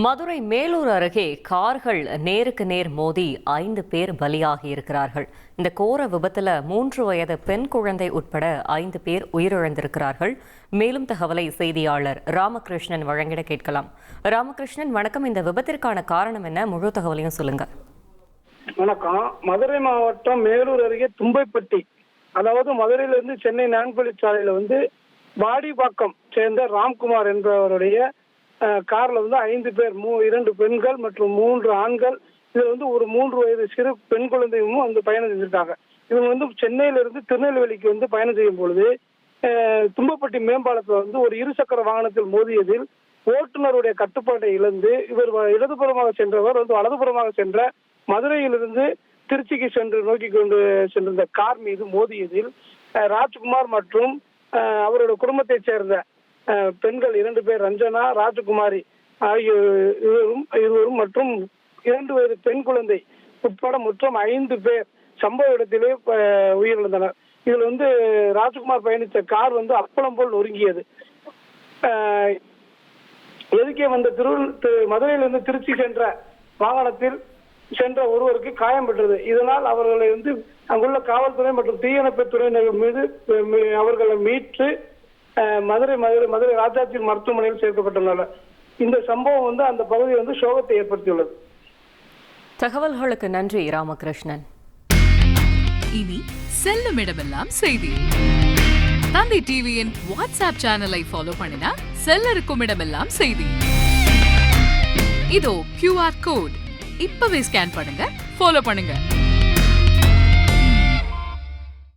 மதுரை மேலூர் அருகே கார்கள் நேருக்கு நேர் மோதி 5 பேர் பலியாகி இருக்கிறார்கள். இந்த கோர விபத்தில் 3 வயது பெண் குழந்தை உட்பட 5 பேர் உயிரிழந்திருக்கிறார்கள். மேலும் தகவலை செய்தியாளர் ராமகிருஷ்ணன் வழங்கிட கேட்கலாம். ராமகிருஷ்ணன், வணக்கம். இந்த விபத்திற்கான காரணம் என்ன? முழு தகவலையும் சொல்லுங்க. வணக்கம். மதுரை மாவட்டம் மேலூர் அருகே தும்பைப்பட்டி, அதாவது மதுரையிலிருந்து சென்னை நான்குவழிச்சாலையில வாடிப்பாக்கம் சேர்ந்த ராம்குமார் என்பவருடைய கார்ல 5 பேர், 2 பெண்கள் மற்றும் 3 ஆண்கள். இதுல ஒரு 3 வயது சிறு பெண் குழந்தையும் பயணம் செஞ்சிருக்காங்க. இவங்க சென்னையிலிருந்து திருநெல்வேலிக்கு பயணம் செய்யும் பொழுது தும்பப்பட்டி மேம்பாலத்தில் ஒரு இருசக்கர வாகனத்தில் மோதியதில் ஓட்டுநருடைய கட்டுப்பாட்டை இழந்து இவர் இடதுபுறமாக சென்றவர் வலதுபுறமாக சென்ற மதுரையிலிருந்து திருச்சிக்கு நோக்கி கொண்டு சென்றிருந்த கார் மீது மோதியதில் ராஜ்குமார் மற்றும் அவருடைய குடும்பத்தைச் சேர்ந்த பெண்கள் 2 பேர், ரஞ்சனா, ராஜகுமாரி ஆகிய இருவரும் மற்றும் 2 வயது பெண் குழந்தை உட்பட மொத்தம் 5 பேர் சம்பவ இடத்திலே உயிரிழந்தனர். இதுல ராஜகுமார் பயணித்த கார் அப்பளம் போல் நொறுங்கியது. எதுக்கே மதுரையிலிருந்து திருச்சி சென்ற வாகனத்தில் சென்ற ஒருவருக்கு காயம் பெற்றது. இதனால் அவர்களை அங்குள்ள காவல்துறை மற்றும் தீயணைப்பு துறையினர் மீது அவர்களை மீட்டு மதுரை ராஜாஜி மருத்துவமனையில் சேர்க்கப்பட்டுள்ளனர். இந்த சம்பவம் அந்த பகுதியில் சோகத்தை ஏற்படுத்தியுள்ளது. தகவல்களுக்கு நன்றி ராமகிருஷ்ணன். இனி செல்லும் இடமெல்லாம் செய்தி. தந்தை டிவியின் வாட்ஸ்அப் சேனலை ஃபாலோ பண்ணினா செல்லருக்கும் இடமெல்லாம் செய்தி. இதோ QR கோட், இப்பவே ஸ்கேன் பண்ணுங்க, ஃபாலோ பண்ணுங்க.